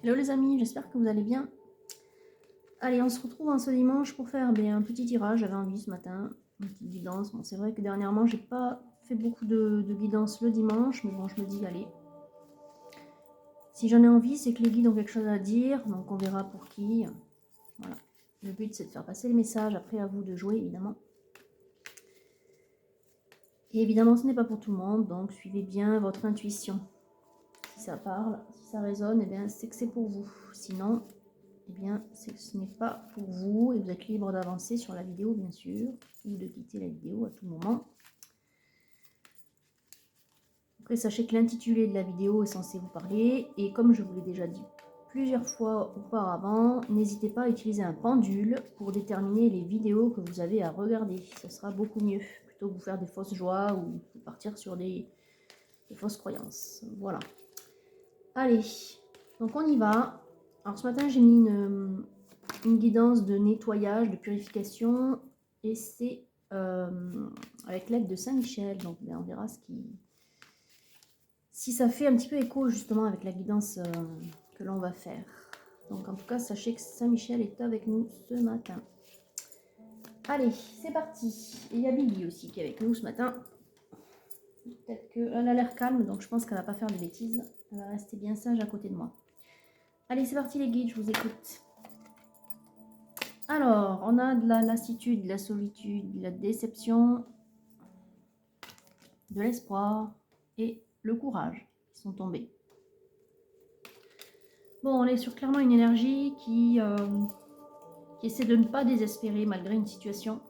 Hello les amis, j'espère que vous allez bien. Allez, on se retrouve en ce dimanche pour faire un petit tirage. J'avais envie ce matin, une petite guidance. Bon, c'est vrai que dernièrement, j'ai pas fait beaucoup de guidance le dimanche, mais bon, je me dis, allez. Si j'en ai envie, c'est que les guides ont quelque chose à dire, donc on verra pour qui. Voilà. Le but, c'est de faire passer le message. Après, à vous de jouer, évidemment. Et évidemment, ce n'est pas pour tout le monde, donc suivez bien votre intuition. Si ça parle, si ça résonne, eh bien, c'est que c'est pour vous. Sinon, eh bien, ce n'est pas pour vous et vous êtes libre d'avancer sur la vidéo, bien sûr, ou de quitter la vidéo à tout moment. Après, sachez que l'intitulé de la vidéo est censé vous parler et comme je vous l'ai déjà dit plusieurs fois auparavant, n'hésitez pas à utiliser un pendule pour déterminer les vidéos que vous avez à regarder. Ce sera beaucoup mieux, plutôt que vous faire des fausses joies ou partir sur des fausses croyances. Voilà. Allez, donc on y va. Alors ce matin, j'ai mis une guidance de nettoyage, de purification, et c'est avec l'aide de Saint-Michel. Donc on verra si ça fait un petit peu écho justement avec la guidance que l'on va faire. Donc en tout cas, sachez que Saint-Michel est avec nous ce matin. Allez, c'est parti. Et il y a Billy aussi qui est avec nous ce matin. Peut-être qu'elle a l'air calme, donc je pense qu'elle va pas faire de bêtises. Elle va rester bien sage à côté de moi. Allez, c'est parti les guides, je vous écoute. Alors, on a de la lassitude, de la solitude, de la déception, de l'espoir et le courage qui sont tombés. Bon, on est sur clairement une énergie qui essaie de ne pas désespérer malgré une situation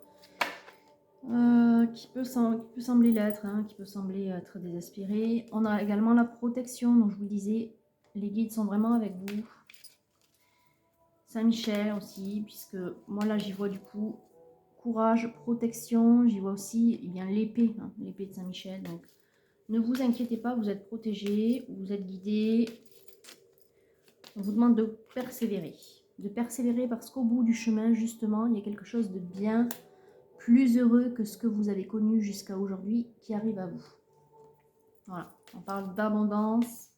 qui peut sembler l'être, hein, qui peut sembler être désespérée. On a également la protection, donc je vous le disais, les guides sont vraiment avec vous. Saint-Michel aussi, puisque moi là j'y vois du coup courage, protection, j'y vois aussi l'épée, hein, l'épée de Saint-Michel. Donc ne vous inquiétez pas, vous êtes protégés, vous êtes guidés. On vous demande de persévérer. De persévérer parce qu'au bout du chemin, justement, il y a quelque chose de bien plus heureux que ce que vous avez connu jusqu'à aujourd'hui qui arrive à vous. Voilà, on parle d'abondance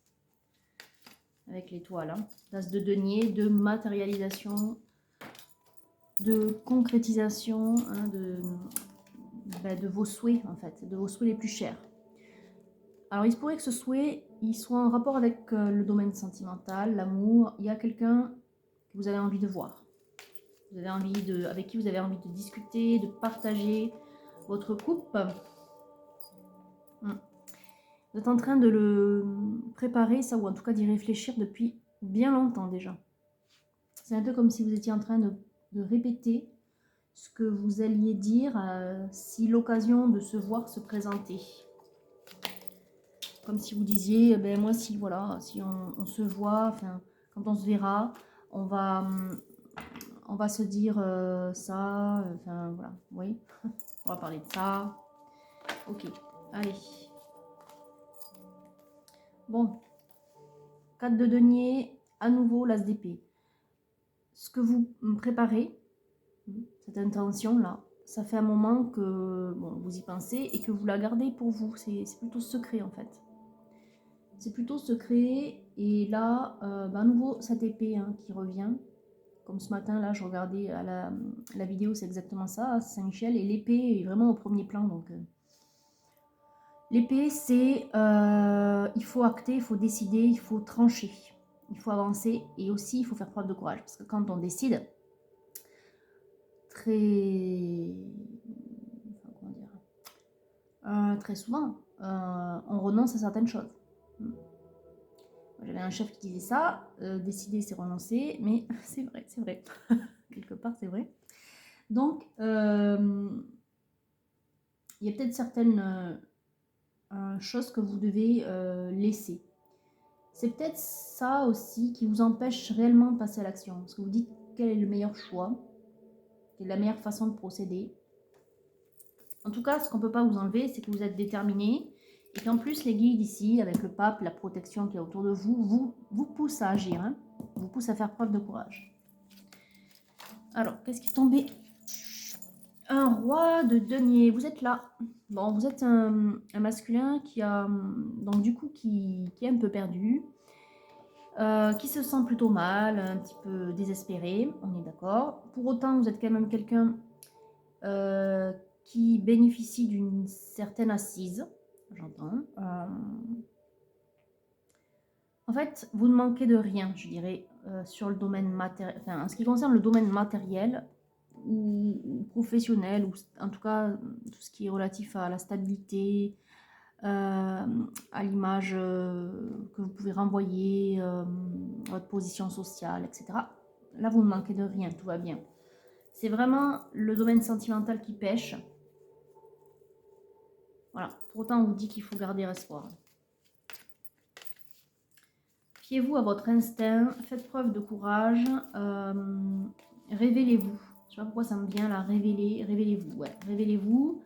avec l'étoile, hein, d'as de denier, de matérialisation, de concrétisation, hein, de vos souhaits en fait, de vos souhaits les plus chers. Alors il se pourrait que ce souhait il soit en rapport avec le domaine sentimental, l'amour. Il y a quelqu'un que vous avez envie de voir, vous avez envie avec qui vous avez envie de discuter, de partager votre couple. Vous êtes en train de le préparer, ça, ou en tout cas d'y réfléchir depuis bien longtemps déjà. C'est un peu comme si vous étiez en train de répéter ce que vous alliez dire si l'occasion de se voir se présentait. Comme si vous disiez, ben moi si voilà, si on se voit, enfin quand on se verra, on va se dire ça, enfin voilà, oui, on va parler de ça. Ok, allez. Bon, 4 de denier, à nouveau l'as d'épée. Ce que vous préparez, cette intention-là, ça fait un moment que bon, vous y pensez et que vous la gardez pour vous. C'est plutôt secret en fait. C'est plutôt secret. Et là, à nouveau, cette épée hein, qui revient. Comme ce matin, là, je regardais à la vidéo, c'est exactement ça, Saint-Michel. Et l'épée est vraiment au premier plan. Donc, l'épée, c'est il faut acter, il faut décider, il faut trancher. Il faut avancer et aussi, il faut faire preuve de courage. Parce que quand on décide, très souvent, on renonce à certaines choses. J'avais un chef qui disait ça, décider c'est renoncer, mais c'est vrai, quelque part c'est vrai. Donc, il y a peut-être certaines choses que vous devez laisser. C'est peut-être ça aussi qui vous empêche réellement de passer à l'action, parce que vous dites quel est le meilleur choix, quelle est la meilleure façon de procéder. En tout cas, ce qu'on ne peut pas vous enlever, c'est que vous êtes déterminé et qu'en plus, les guides ici, avec le pape, la protection qui est autour de vous, vous poussent à agir, hein, vous poussent à faire preuve de courage. Alors, qu'est-ce qui est tombé? Un roi de denier, vous êtes là. Bon, vous êtes un masculin qui a, donc du coup, qui est un peu perdu. qui se sent plutôt mal, un petit peu désespéré, on est d'accord. Pour autant, vous êtes quand même quelqu'un qui bénéficie d'une certaine assise, j'entends. En fait, vous ne manquez de rien, je dirais, sur le domaine matériel, enfin, en ce qui concerne le domaine matériel ou professionnel, ou en tout cas tout ce qui est relatif à la stabilité, à l'image que vous pouvez renvoyer, votre position sociale, etc. Là, vous ne manquez de rien, tout va bien. C'est vraiment le domaine sentimental qui pêche. Voilà. Pour autant, on vous dit qu'il faut garder espoir. Fiez-vous à votre instinct, faites preuve de courage, révélez-vous. Je sais pas pourquoi ça me vient là, révélez-vous, ouais, révélez-vous.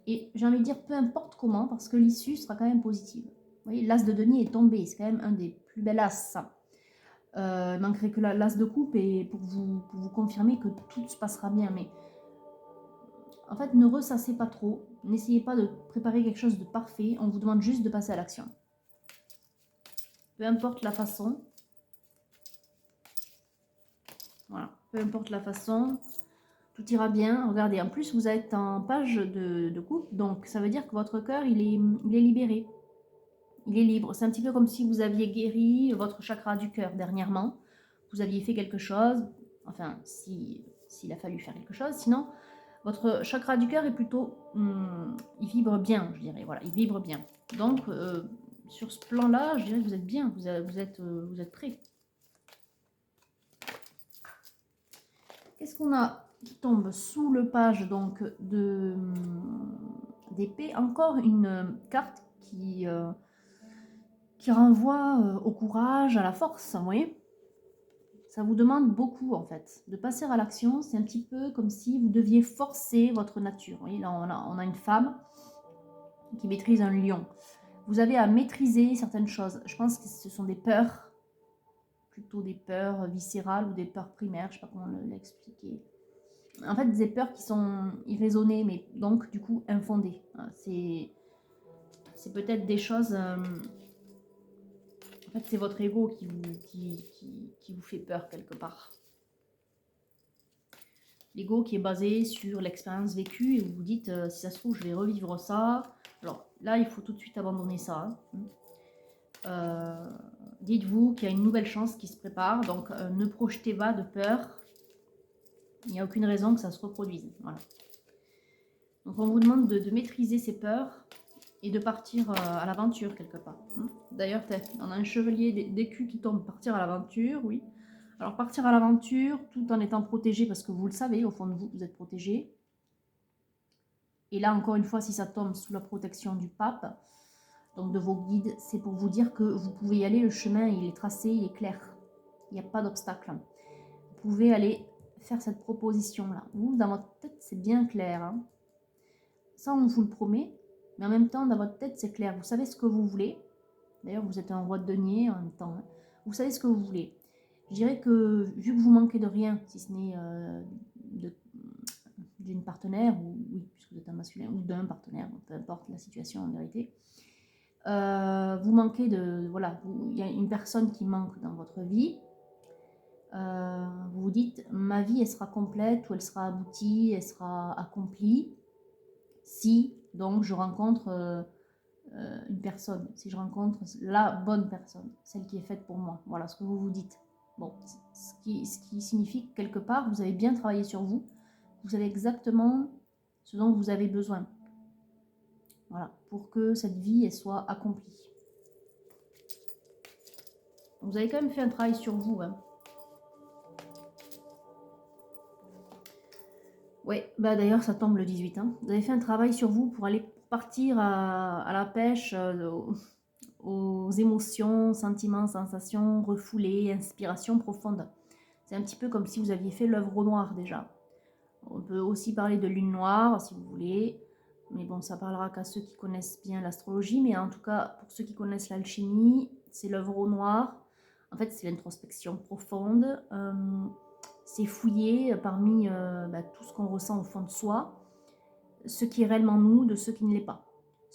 Et j'ai envie de dire peu importe comment, parce que l'issue sera quand même positive. Vous voyez, l'as de denier est tombé, c'est quand même un des plus bels as. Il manquerait que l'as de coupe et pour vous confirmer que tout se passera bien. Mais en fait, ne ressassez pas trop, n'essayez pas de préparer quelque chose de parfait, on vous demande juste de passer à l'action. Peu importe la façon. Voilà, peu importe la façon, tout ira bien. Regardez, en plus, vous êtes en page de coupe, donc ça veut dire que votre cœur, il est libéré. Il est libre. C'est un petit peu comme si vous aviez guéri votre chakra du cœur dernièrement. Vous aviez fait quelque chose, enfin, s'il a fallu faire quelque chose. Sinon, votre chakra du cœur est plutôt... il vibre bien, je dirais. Voilà, il vibre bien. Donc, sur ce plan-là, je dirais que vous êtes bien, vous êtes prêts. Qu'est-ce qu'on a qui tombe sous le page donc d'épée? Encore une carte qui renvoie au courage, à la force, vous voyez? Ça vous demande beaucoup en fait. De passer à l'action, c'est un petit peu comme si vous deviez forcer votre nature. Vous voyez, là on a une femme qui maîtrise un lion. Vous avez à maîtriser certaines choses. Je pense que ce sont des peurs, plutôt des peurs viscérales ou des peurs primaires, je ne sais pas comment l'expliquer. En fait, des peurs qui sont irraisonnées, mais donc du coup infondées. C'est peut-être des choses... en fait, c'est votre ego qui vous fait peur quelque part. L'ego qui est basé sur l'expérience vécue et vous vous dites, si ça se trouve, je vais revivre ça. Alors là, il faut tout de suite abandonner ça. Dites-vous qu'il y a une nouvelle chance qui se prépare, donc ne projetez pas de peur. Il n'y a aucune raison que ça se reproduise. Voilà. Donc on vous demande de maîtriser ces peurs et de partir à l'aventure quelque part. D'ailleurs, on a un chevalier d'écus qui tombe, partir à l'aventure, oui. Alors partir à l'aventure tout en étant protégé, parce que vous le savez, au fond de vous, vous êtes protégé. Et là, encore une fois, si ça tombe sous la protection du pape, donc de vos guides, c'est pour vous dire que vous pouvez y aller, le chemin, il est tracé, il est clair. Il n'y a pas d'obstacle. Vous pouvez aller faire cette proposition-là. Vous, dans votre tête, c'est bien clair. Hein. Ça, on vous le promet. Mais en même temps, dans votre tête, c'est clair. Vous savez ce que vous voulez. D'ailleurs, vous êtes un roi de denier en même temps. Hein. Vous savez ce que vous voulez. Je dirais que, vu que vous manquez de rien, si ce n'est d'une partenaire, ou oui, puisque vous êtes un masculin, ou d'un partenaire, peu importe la situation en vérité, vous manquez de... Voilà, il y a une personne qui manque dans votre vie. Vous vous dites, ma vie, elle sera complète, ou elle sera aboutie, elle sera accomplie, si, donc, je rencontre une personne, si je rencontre la bonne personne, celle qui est faite pour moi. Voilà ce que vous vous dites. Bon, ce qui signifie que quelque part, vous avez bien travaillé sur vous, vous savez exactement ce dont vous avez besoin. Voilà, pour que cette vie elle soit accomplie. Vous avez quand même fait un travail sur vous. Hein. Oui, bah d'ailleurs ça tombe le 18. Hein. Vous avez fait un travail sur vous pour aller partir à la pêche, aux émotions, sentiments, sensations refoulées, inspirations profondes. C'est un petit peu comme si vous aviez fait l'œuvre au noir déjà. On peut aussi parler de lune noire si vous voulez, mais bon, ça parlera qu'à ceux qui connaissent bien l'astrologie, mais en tout cas, pour ceux qui connaissent l'alchimie, c'est l'œuvre au noir. En fait, c'est l'introspection profonde, c'est fouiller parmi tout ce qu'on ressent au fond de soi, ce qui est réellement nous, de ce qui ne l'est pas.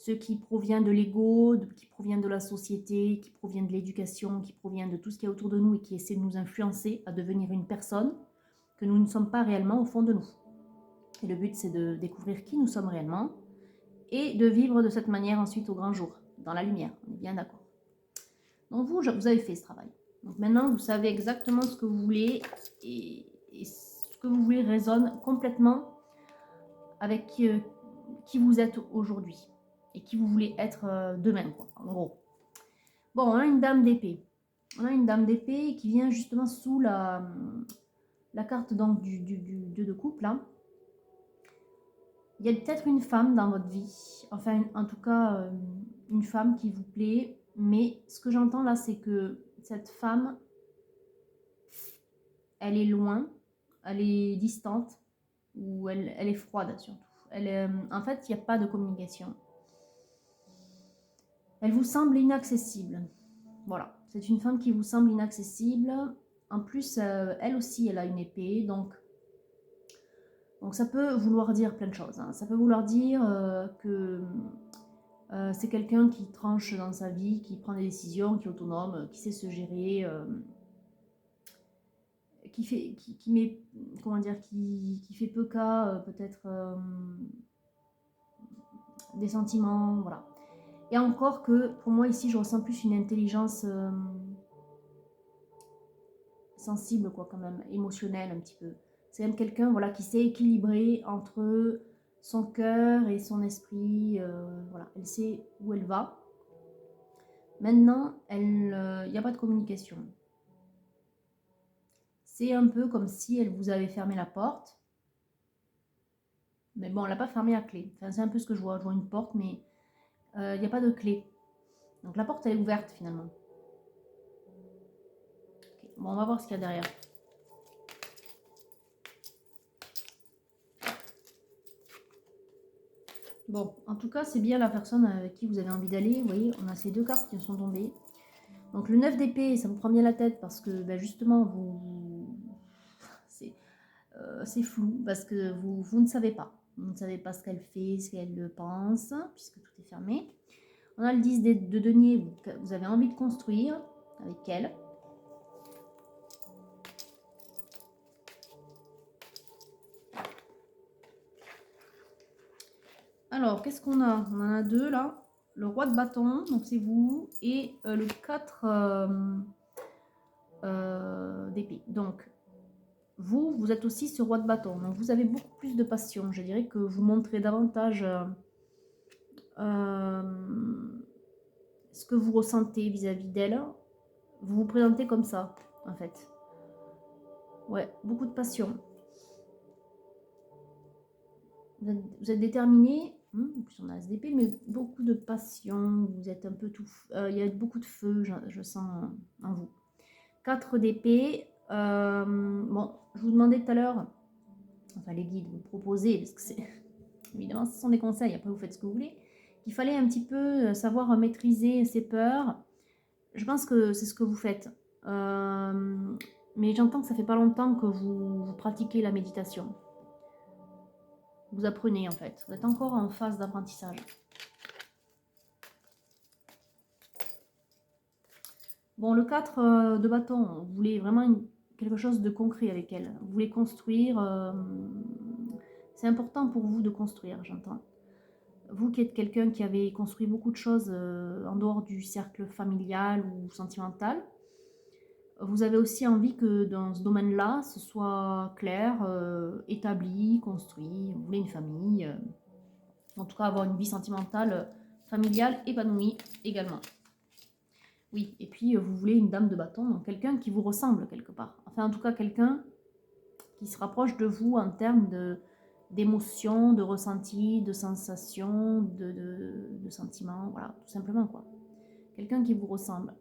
ce qui provient de l'ego, qui provient de la société, qui provient de l'éducation, qui provient de tout ce qui est autour de nous et qui essaie de nous influencer à devenir une personne que nous ne sommes pas réellement au fond de nous. Et le but, c'est de découvrir qui nous sommes réellement et de vivre de cette manière ensuite au grand jour, dans la lumière, on est bien d'accord. Donc vous avez fait ce travail. Donc maintenant, vous savez exactement ce que vous voulez et ce que vous voulez résonne complètement avec qui vous êtes aujourd'hui et qui vous voulez être demain, quoi, en gros. Bon, on a une dame d'épée. On a une dame d'épée qui vient justement sous la carte donc, du 2 de couple. Hein. Il y a peut-être une femme dans votre vie, enfin en tout cas une femme qui vous plaît, mais ce que j'entends là, c'est que cette femme, elle est loin, elle est distante, ou elle est froide surtout. En fait, il n'y a pas de communication. Elle vous semble inaccessible. Voilà, c'est une femme qui vous semble inaccessible. En plus, elle aussi, elle a une épée, donc ça peut vouloir dire plein de choses. Hein. Ça peut vouloir dire que c'est quelqu'un qui tranche dans sa vie, qui prend des décisions, qui est autonome, qui sait se gérer, qui met, comment dire, qui fait peu cas peut-être des sentiments, voilà. Et encore que pour moi ici je ressens plus une intelligence sensible quoi quand même, émotionnelle un petit peu. C'est même quelqu'un voilà qui sait équilibrer entre son cœur et son esprit, voilà, elle sait où elle va. Maintenant, il n'y a pas de communication. C'est un peu comme si elle vous avait fermé la porte. Mais bon, elle n'a pas fermé à clé. Enfin, c'est un peu ce que je vois. Je vois une porte, mais il n'y a pas de clé. Donc la porte, elle est ouverte finalement. Okay. Bon, on va voir ce qu'il y a derrière. Bon, en tout cas, c'est bien la personne avec qui vous avez envie d'aller. Vous voyez, on a ces deux cartes qui sont tombées. Donc le 9 d'épée, ça me prend bien la tête parce que ben, justement, c'est flou parce que vous ne savez pas. Vous ne savez pas ce qu'elle fait, ce qu'elle pense, puisque tout est fermé. On a le 10 de denier, vous avez envie de construire avec elle. Alors, qu'est-ce qu'on a? On en a deux là. Le roi de bâton, donc c'est vous, et le 4 d'épée. Donc, vous êtes aussi ce roi de bâton. Donc, vous avez beaucoup plus de passion. Je dirais que vous montrez davantage ce que vous ressentez vis-à-vis d'elle. Vous vous présentez comme ça, en fait. Ouais, beaucoup de passion. Vous êtes déterminé. En plus, on a ce d'épée, mais beaucoup de passion. Vous êtes un peu tout. Il y a beaucoup de feu, je sens en vous. 4 d'épée. Bon, je vous demandais tout à l'heure, enfin les guides vous proposez, parce que c'est évidemment ce sont des conseils, après vous faites ce que vous voulez, qu'il fallait un petit peu savoir maîtriser ses peurs. Je pense que c'est ce que vous faites. Mais j'entends que ça fait pas longtemps que vous pratiquez la méditation. Vous apprenez en fait. Vous êtes encore en phase d'apprentissage. Bon, le 4 de bâton, vous voulez vraiment quelque chose de concret avec elle. Vous voulez construire. C'est important pour vous de construire, j'entends. Vous qui êtes quelqu'un qui avait construit beaucoup de choses en dehors du cercle familial ou sentimental, vous avez aussi envie que dans ce domaine-là, ce soit clair, établi, construit. Vous voulez une famille, en tout cas avoir une vie sentimentale, familiale, épanouie également. Oui, et puis vous voulez une dame de bâton, donc quelqu'un qui vous ressemble quelque part. Enfin, en tout cas, quelqu'un qui se rapproche de vous en termes d'émotions, de ressentis, de sensations, de sentiments, voilà, tout simplement quoi. Quelqu'un qui vous ressemble.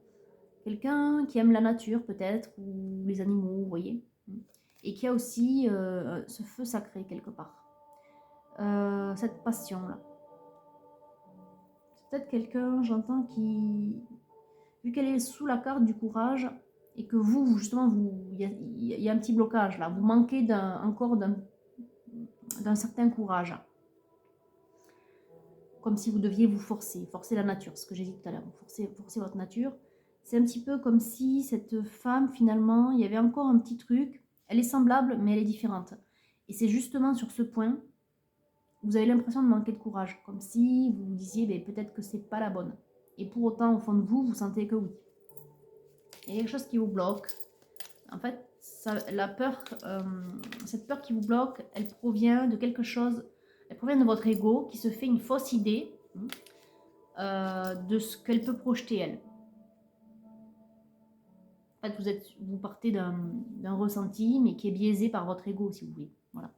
Quelqu'un qui aime la nature peut-être, ou les animaux, vous voyez. Et qui a aussi ce feu sacré quelque part. Cette passion-là. C'est peut-être quelqu'un, j'entends, qui... Vu qu'elle est sous la carte du courage, et que vous, justement, il y a un petit blocage là. Vous manquez encore d'un certain courage. comme si vous deviez vous forcer la nature, ce que j'ai dit tout à l'heure, forcer votre nature. C'est un petit peu comme si cette femme, finalement, il y avait encore un petit truc, elle est semblable, mais elle est différente. Et c'est justement sur ce point, vous avez l'impression de manquer de courage, comme si vous vous disiez, ben, peut-être que c'est pas la bonne. Et pour autant, au fond de vous, vous sentez que oui. Il y a quelque chose qui vous bloque. En fait, la peur, cette peur qui vous bloque, elle provient de quelque chose, elle provient de votre ego qui se fait une fausse idée de ce qu'elle peut projeter, elle. En fait, vous partez d'un ressenti, mais qui est biaisé par votre ego, si vous voulez. Voilà.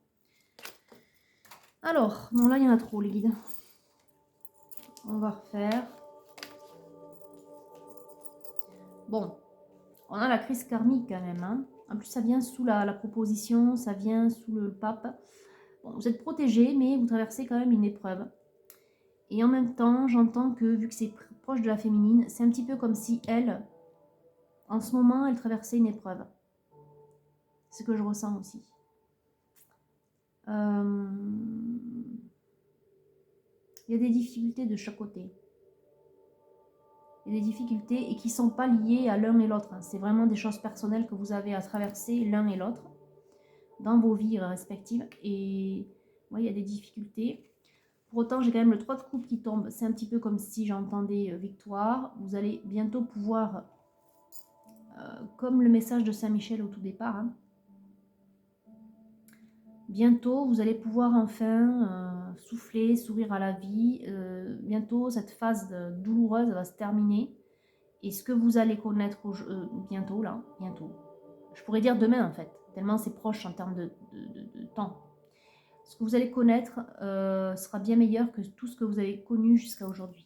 Alors, non, là, il y en a trop, les guides. On va refaire. Bon, on a la crise karmique quand même. Hein. En plus, ça vient sous la proposition, ça vient sous le pape. Bon, vous êtes protégé, mais vous traversez quand même une épreuve. Et en même temps, j'entends que, vu que c'est proche de la féminine, c'est un petit peu comme si elle, en ce moment, elle traversait une épreuve. C'est ce que je ressens aussi. Il y a des difficultés de chaque côté. Il y a des difficultés et qui ne sont pas liées à l'un et l'autre. C'est vraiment des choses personnelles que vous avez à traverser l'un et l'autre dans vos vies respectives. Et ouais, il y a des difficultés. Pour autant, j'ai quand même le 3 de coupe qui tombe. C'est un petit peu comme si j'entendais victoire. Vous allez bientôt pouvoir, comme le message de Saint-Michel au tout départ, hein, bientôt, vous allez pouvoir enfin souffler, sourire à la vie. Bientôt, cette phase douloureuse va se terminer. Et ce que vous allez connaître bientôt, là, bientôt, je pourrais dire demain en fait, tellement c'est proche en termes de temps. Ce que vous allez connaître sera bien meilleur que tout ce que vous avez connu jusqu'à aujourd'hui.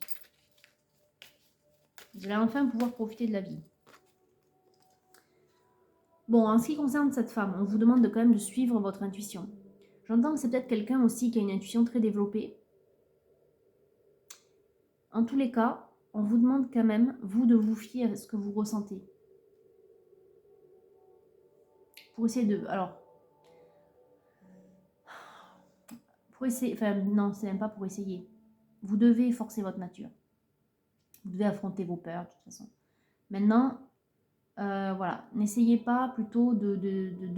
Vous allez enfin pouvoir profiter de la vie. Bon, en ce qui concerne cette femme, on vous demande quand même de suivre votre intuition. J'entends que c'est peut-être quelqu'un aussi qui a une intuition très développée. En tous les cas, on vous demande quand même, vous, de vous fier à ce que vous ressentez. Pour essayer de... Alors, pour essayer... Enfin, non, c'est même pas pour essayer. Vous devez forcer votre nature. Vous devez affronter vos peurs, de toute façon. Maintenant, voilà, n'essayez pas plutôt de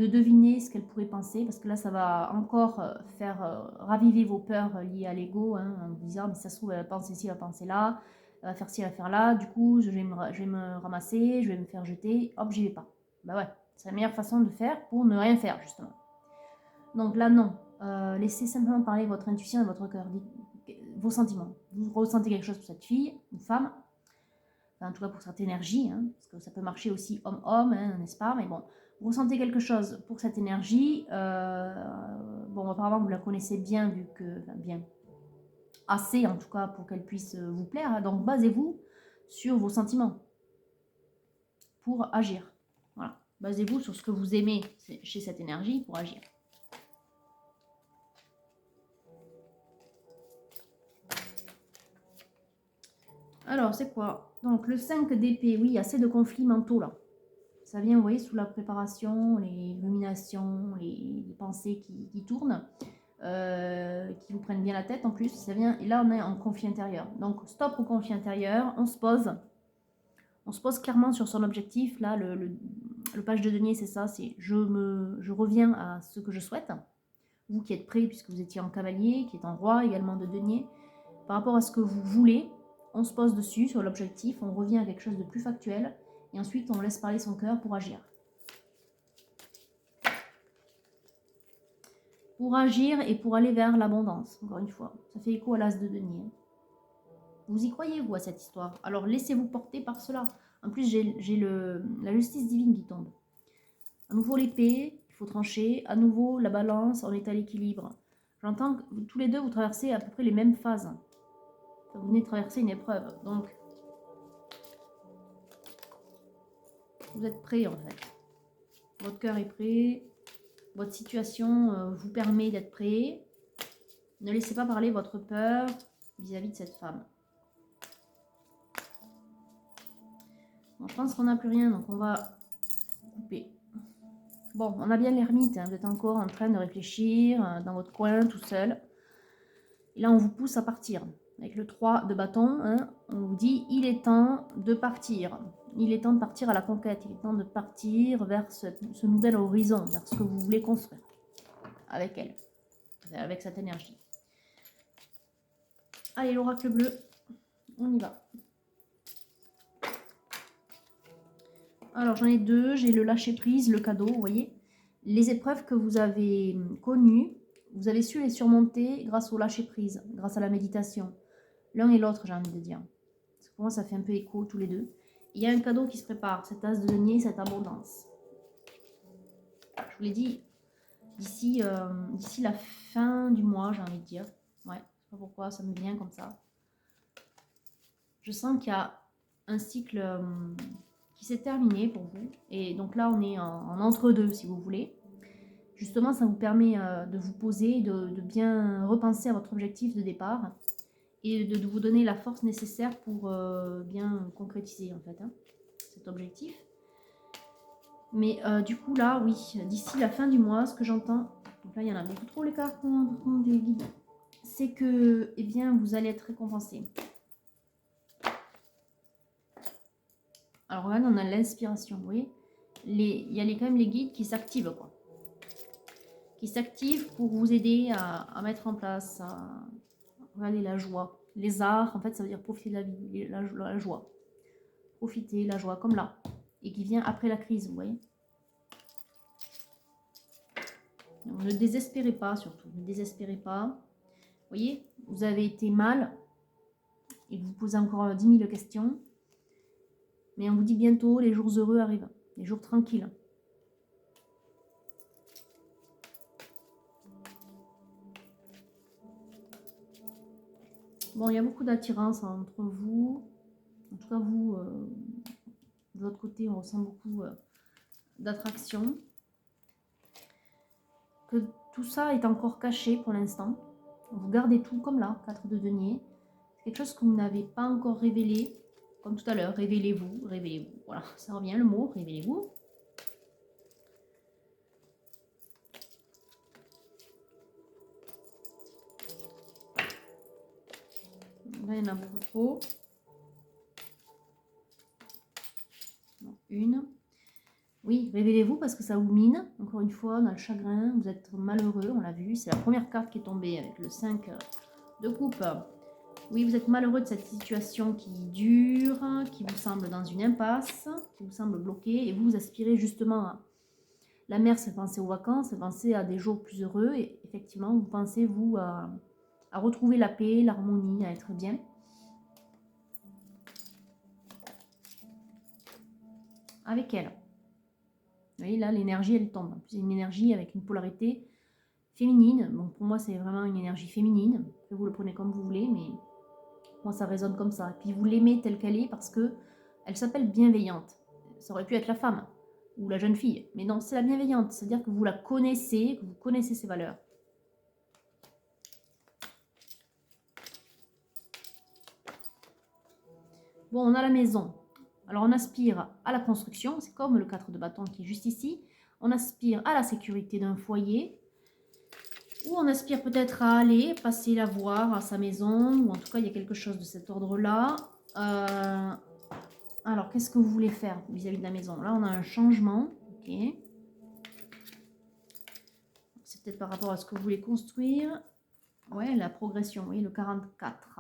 deviner ce qu'elle pourrait penser, parce que là, ça va encore faire raviver vos peurs liées à l'ego, hein, en vous disant, mais ça se trouve, elle va penser ci, elle va penser là, elle va faire ci, elle va faire là, du coup, je vais me ramasser, je vais me faire jeter, hop, j'y vais pas. Bah ouais, c'est la meilleure façon de faire pour ne rien faire, justement. Donc là, non. Laissez simplement parler votre intuition et votre cœur, vos sentiments. Vous ressentez quelque chose pour cette fille, une femme, en tout cas pour cette énergie, hein, parce que ça peut marcher aussi homme-homme, hein, n'est-ce pas? Mais bon, vous ressentez quelque chose pour cette énergie. Bon, apparemment, vous la connaissez bien, vu que... Enfin, bien. Assez, en tout cas, pour qu'elle puisse vous plaire. Hein, donc, basez-vous sur vos sentiments pour agir. Voilà. Basez-vous sur ce que vous aimez chez cette énergie pour agir. Alors, c'est quoi? Donc, le 5 d'épée, oui, il y a assez de conflits mentaux, là. Ça vient, vous voyez, sous la préparation, les ruminations, les pensées qui tournent, qui vous prennent bien la tête en plus. Ça vient, et là, on est en conflit intérieur. Donc, stop au conflit intérieur, on se pose. On se pose clairement sur son objectif. Là, le page de denier, c'est ça, c'est je reviens à ce que je souhaite. Vous qui êtes prêt, puisque vous étiez en cavalier, qui est en roi également de denier, par rapport à ce que vous voulez, on se pose dessus, sur l'objectif, on revient à quelque chose de plus factuel, et ensuite on laisse parler son cœur pour agir. Pour agir et pour aller vers l'abondance, encore une fois. Ça fait écho à l'as de denier. Vous y croyez, vous, à cette histoire? Alors laissez-vous porter par cela. En plus, j'ai la justice divine qui tombe. À nouveau l'épée, il faut trancher. À nouveau la balance, on est à l'équilibre. J'entends que tous les deux, vous traversez à peu près les mêmes phases. Vous venez de traverser une épreuve. Donc, vous êtes prêts en fait. Votre cœur est prêt. Votre situation vous permet d'être prêt. Ne laissez pas parler votre peur vis-à-vis de cette femme. Bon, je pense qu'on n'a plus rien, donc on va couper. Bon, on a bien l'ermite, hein, vous êtes encore en train de réfléchir dans votre coin, tout seul. Et là, on vous pousse à partir. avec le 3 de bâton, hein, on vous dit il est temps de partir. Il est temps de partir à la conquête, il est temps de partir vers ce nouvel horizon, vers ce que vous voulez construire avec elle, avec cette énergie. Allez, l'oracle bleu, on y va. Alors j'en ai deux, j'ai le lâcher prise, le cadeau, vous voyez. Les épreuves que vous avez connues, vous avez su les surmonter grâce au lâcher prise, grâce à la méditation. L'un et l'autre, j'ai envie de dire. Parce que pour moi, ça fait un peu écho tous les deux. Il y a un cadeau qui se prépare, cet as de denier, cette abondance. Je vous l'ai dit, d'ici la fin du mois, j'ai envie de dire. Ouais, je sais pas pourquoi, ça me vient comme ça. Je sens qu'il y a un cycle qui s'est terminé pour vous. Et donc là, on est en entre-deux, si vous voulez. Justement, ça vous permet de vous poser, de bien repenser à votre objectif de départ et de vous donner la force nécessaire pour bien concrétiser en fait cet objectif. Mais du coup là, oui, d'ici la fin du mois, ce que j'entends, donc là il y en a beaucoup trop les cartes des guides, c'est que eh bien, vous allez être récompensé. Alors là, on a l'inspiration, vous voyez, il y a quand même les guides qui s'activent, quoi. Qui s'activent pour vous aider à mettre en place, regardez la joie. Les arts, en fait, ça veut dire profiter de la vie, la joie. Profiter, la joie, comme là. Et qui vient après la crise, vous voyez. Donc, ne désespérez pas, surtout. Ne désespérez pas. Vous voyez, vous avez été mal. Et vous posez encore 10 000 questions. Mais on vous dit bientôt, les jours heureux arrivent. Les jours tranquilles. Bon, il y a beaucoup d'attirance entre vous. En tout cas, vous, de votre côté, on ressent beaucoup d'attraction. Que tout ça est encore caché pour l'instant. Vous gardez tout comme là, 4 de denier. C'est quelque chose que vous n'avez pas encore révélé. Comme tout à l'heure, révélez-vous, révélez-vous. Voilà, ça revient le mot, révélez-vous. Là, il y en a beaucoup trop. Non, une. Oui, révélez-vous parce que ça vous mine. Encore une fois, dans le chagrin, vous êtes malheureux, on l'a vu. C'est la première carte qui est tombée avec le 5 de coupe. Oui, vous êtes malheureux de cette situation qui dure, qui vous semble dans une impasse, qui vous semble bloquée. Et vous aspirez justement à... La mère, c'est penser aux vacances, c'est penser à des jours plus heureux. Et effectivement, vous pensez, vous, à retrouver la paix, l'harmonie, à être bien. Avec elle. Vous voyez, là, l'énergie, elle tombe. C'est une énergie avec une polarité féminine. Donc, pour moi, c'est vraiment une énergie féminine. Après, vous le prenez comme vous voulez, mais moi, ça résonne comme ça. Et puis, vous l'aimez telle qu'elle est parce que elle s'appelle bienveillante. Ça aurait pu être la femme ou la jeune fille. Mais non, c'est la bienveillante. C'est-à-dire que vous la connaissez, que vous connaissez ses valeurs. Bon, on a la maison. Alors, on aspire à la construction. C'est comme le 4 de bâton qui est juste ici. On aspire à la sécurité d'un foyer. Ou on aspire peut-être à aller passer la voir à sa maison. Ou en tout cas, il y a quelque chose de cet ordre-là. Alors, qu'est-ce que vous voulez faire vis-à-vis de la maison? Là, on a un changement. Ok. C'est peut-être par rapport à ce que vous voulez construire. Ouais, la progression. Vous voyez, le 44.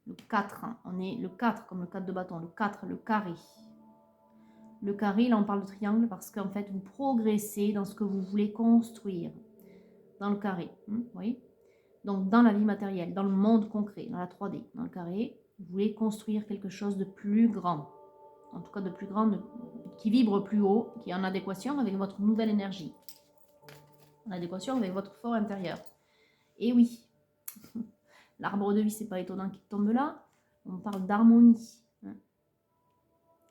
Le 4. On est le 4 comme le 4 de bâton. Le 4, le carré. Le carré, là, on parle de triangle parce qu'en fait, vous progressez dans ce que vous voulez construire. Dans le carré. Vous voyez? Donc, dans la vie matérielle, dans le monde concret, dans la 3D, dans le carré, vous voulez construire quelque chose de plus grand. En tout cas, de plus grand, qui vibre plus haut, qui est en adéquation avec votre nouvelle énergie. En adéquation avec votre fort intérieur. Et oui, l'arbre de vie, c'est pas étonnant qu'il tombe là. On parle d'harmonie.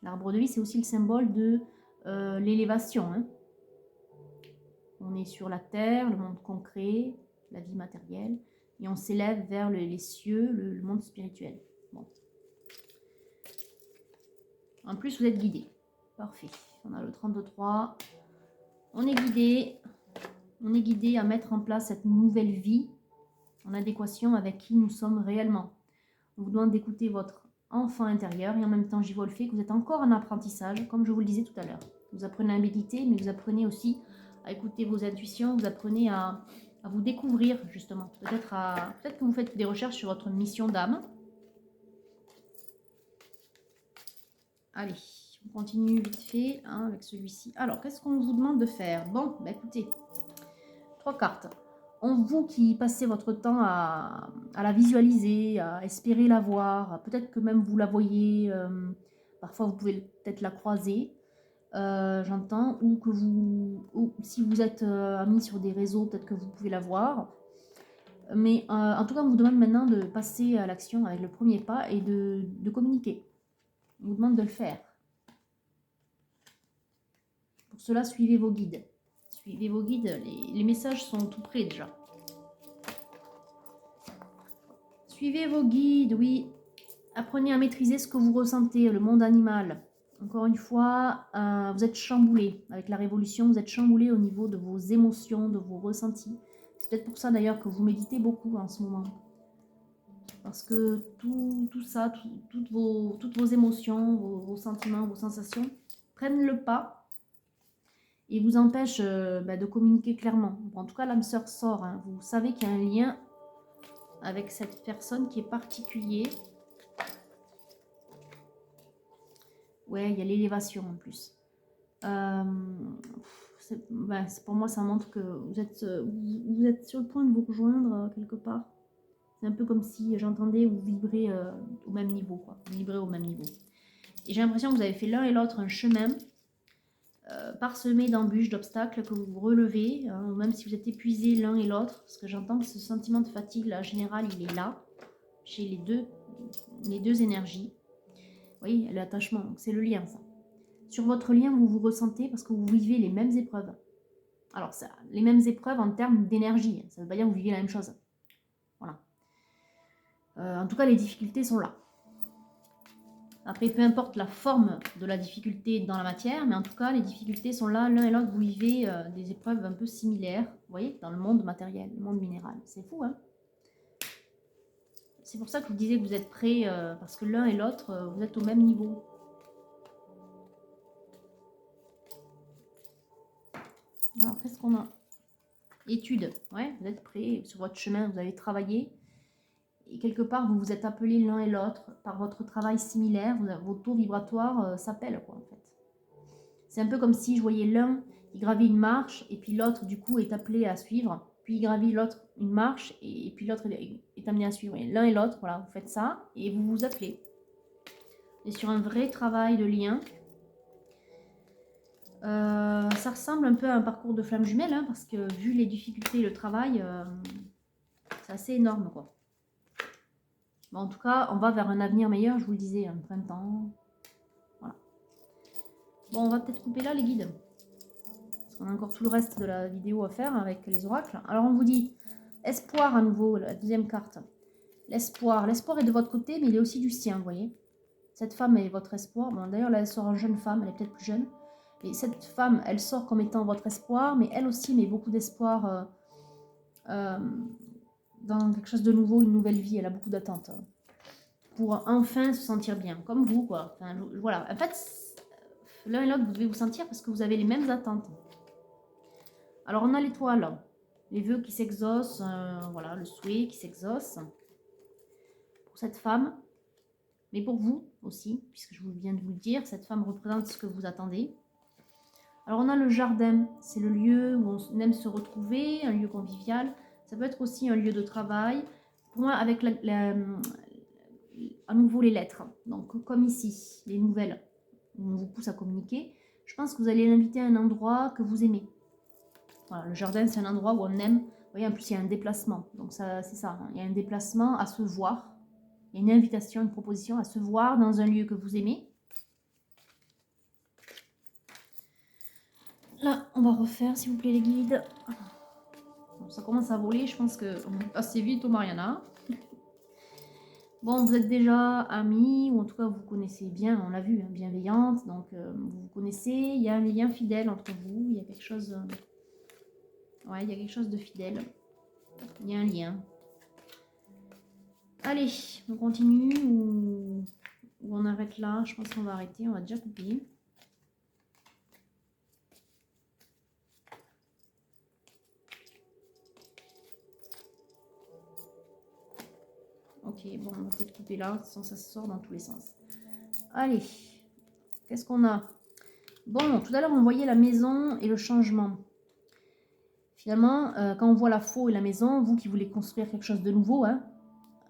L'arbre de vie, c'est aussi le symbole de l'élévation. On est sur la terre, le monde concret, la vie matérielle, et on s'élève vers les cieux, le monde spirituel. Bon. En plus, vous êtes guidé. Parfait. On a le 33. On est guidé. On est guidé à mettre en place cette nouvelle vie en adéquation avec qui nous sommes réellement. On vous demande d'écouter votre enfant intérieur. Et en même temps, j'y vois le fait que vous êtes encore en apprentissage, comme je vous le disais tout à l'heure. Vous apprenez à méditer, mais vous apprenez aussi à écouter vos intuitions. Vous apprenez à vous découvrir, justement. Peut-être que vous faites des recherches sur votre mission d'âme. Allez, on continue vite fait hein, avec celui-ci. Alors, qu'est-ce qu'on vous demande de faire? Bon, bah écoutez, 3 cartes. Vous qui passez votre temps à la visualiser, à espérer la voir, peut-être que même vous la voyez, parfois vous pouvez peut-être la croiser, j'entends, ou que ou si vous êtes amis sur des réseaux, peut-être que vous pouvez la voir. Mais en tout cas, on vous demande maintenant de passer à l'action avec le premier pas et de communiquer. On vous demande de le faire. Pour cela, suivez vos guides. Suivez vos guides, les messages sont tout près déjà. Suivez vos guides, oui. Apprenez à maîtriser ce que vous ressentez, le monde animal. Encore une fois, vous êtes chamboulé. Avec la révolution, vous êtes chamboulé au niveau de vos émotions, de vos ressentis. C'est peut-être pour ça d'ailleurs que vous méditez beaucoup en ce moment. Parce que tout ça, toutes vos émotions, vos sentiments, vos sensations prennent le pas et vous empêchent de communiquer clairement. Bon, en tout cas, l'âme sœur sort. Hein. Vous savez qu'il y a un lien avec cette personne qui est particulier. Ouais, il y a l'élévation en plus. Pour moi, ça montre que vous êtes sur le point de vous rejoindre quelque part. C'est un peu comme si j'entendais vous vibrer au même niveau, quoi. Vous vibrez au même niveau. Et j'ai l'impression que vous avez fait l'un et l'autre un chemin parsemé d'embûches, d'obstacles que vous relevez, hein, même si vous êtes épuisés l'un et l'autre, parce que j'entends que ce sentiment de fatigue, là, général, il est là, chez les deux énergies. Vous voyez, l'attachement, c'est le lien, ça. Sur votre lien, vous vous ressentez parce que vous vivez les mêmes épreuves. Alors, ça, les mêmes épreuves en termes d'énergie, ça ne veut pas dire que vous vivez la même chose. Voilà. En tout cas, les difficultés sont là. Après, peu importe la forme de la difficulté dans la matière, mais en tout cas, les difficultés sont là. L'un et l'autre, vous vivez des épreuves un peu similaires, vous voyez, dans le monde matériel, le monde minéral. C'est fou, hein? C'est pour ça que je vous disais que vous êtes prêts, parce que l'un et l'autre, vous êtes au même niveau. Alors, qu'est-ce qu'on a? Études, ouais, vous êtes prêts sur votre chemin, vous avez travaillé. Et quelque part, vous vous êtes appelés l'un et l'autre par votre travail similaire, vos taux vibratoires s'appellent, quoi, en fait. C'est un peu comme si je voyais l'un, il gravit une marche, et puis l'autre, du coup, est appelé à suivre. Puis il gravit l'autre une marche, et puis l'autre est amené à suivre. L'un et l'autre, voilà, vous faites ça, et vous vous appelez. Et sur un vrai travail de lien, ça ressemble un peu à un parcours de flamme jumelle, hein, parce que vu les difficultés et le travail, c'est assez énorme, quoi. Bon, en tout cas, on va vers un avenir meilleur, je vous le disais, un printemps. Voilà. Bon, on va peut-être couper là les guides. Parce qu'on a encore tout le reste de la vidéo à faire avec les oracles. Alors, on vous dit espoir à nouveau, la deuxième carte. L'espoir. L'espoir est de votre côté, mais il est aussi du sien, vous voyez. Cette femme est votre espoir. Bon, d'ailleurs, là, elle sort en jeune femme, elle est peut-être plus jeune. Et cette femme, elle sort comme étant votre espoir, mais elle aussi met beaucoup d'espoir dans quelque chose de nouveau, une nouvelle vie. Elle a beaucoup d'attentes pour enfin se sentir bien, comme vous, quoi. Enfin, voilà. En fait, l'un et l'autre, vous devez vous sentir parce que vous avez les mêmes attentes. Alors, on a l'étoile, les vœux qui s'exaucent, voilà, le souhait qui s'exauce pour cette femme, mais pour vous aussi, puisque je viens de vous le dire, cette femme représente ce que vous attendez. Alors, on a le jardin, c'est le lieu où on aime se retrouver, un lieu convivial. Ça peut être aussi un lieu de travail. Pour moi, avec à nouveau les lettres, donc comme ici, les nouvelles, où on vous pousse à communiquer, je pense que vous allez l'inviter à un endroit que vous aimez. Voilà, le jardin, c'est un endroit où on aime. Vous voyez, en plus, il y a un déplacement. Donc, ça, c'est ça. Hein. Il y a un déplacement à se voir. Il y a une invitation, une proposition à se voir dans un lieu que vous aimez. Là, on va refaire, s'il vous plaît, les guides. Bon, ça commence à voler. Je pense que assez vite au Mariana. Bon, vous êtes déjà amis, ou en tout cas, vous connaissez bien, on l'a vu, hein, bienveillante. Donc, vous vous connaissez. Il y a un lien fidèle entre vous. Il y a quelque chose... ouais, il y a quelque chose de fidèle. Il y a un lien. Allez, on continue ou on arrête là. Je pense qu'on va arrêter, on va déjà couper. Ok, bon, on va peut-être couper là, sinon ça sort dans tous les sens. Allez, qu'est-ce qu'on a? Bon, tout à l'heure, on voyait la maison et le changement. Finalement, quand on voit la faux et la maison, vous qui voulez construire quelque chose de nouveau, hein,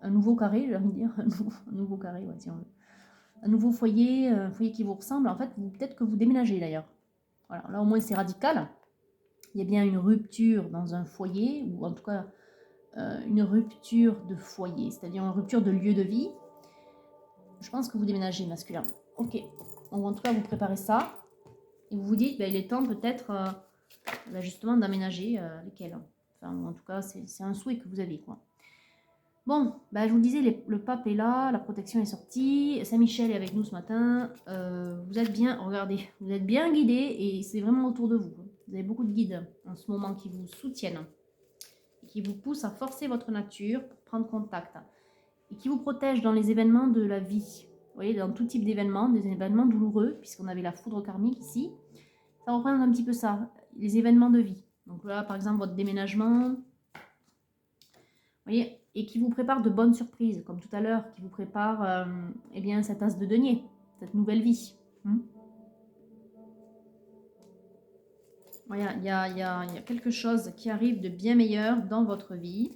un nouveau carré, j'ai envie de dire, un nouveau carré, ouais, si on veut. Un nouveau foyer, un foyer qui vous ressemble, en fait, peut-être que vous déménagez d'ailleurs. Voilà, là au moins c'est radical. Il y a bien une rupture dans un foyer, ou en tout cas une rupture de foyer, c'est-à-dire une rupture de lieu de vie. Je pense que vous déménagez masculin. Ok, ou en tout cas vous préparez ça, et vous vous dites, il est temps peut-être justement d'aménager lesquels. Enfin, ou en tout cas c'est un souhait que vous avez, quoi. Bon, je vous le disais, le pape est là, la protection est sortie, Saint-Michel est avec nous ce matin, vous êtes bien, regardez, vous êtes bien guidés et c'est vraiment autour de vous. Vous avez beaucoup de guides en ce moment qui vous soutiennent et qui vous poussent à forcer votre nature pour prendre contact et qui vous protègent dans les événements de la vie. Vous voyez, dans tout type d'événements, des événements douloureux, puisqu'on avait la foudre karmique ici, ça représente un petit peu ça, les événements de vie. Donc là, par exemple, votre déménagement, vous voyez, et qui vous prépare de bonnes surprises, comme tout à l'heure, qui vous prépare eh bien, cette as de denier, cette nouvelle vie. Voilà, il y a quelque chose qui arrive de bien meilleur dans votre vie.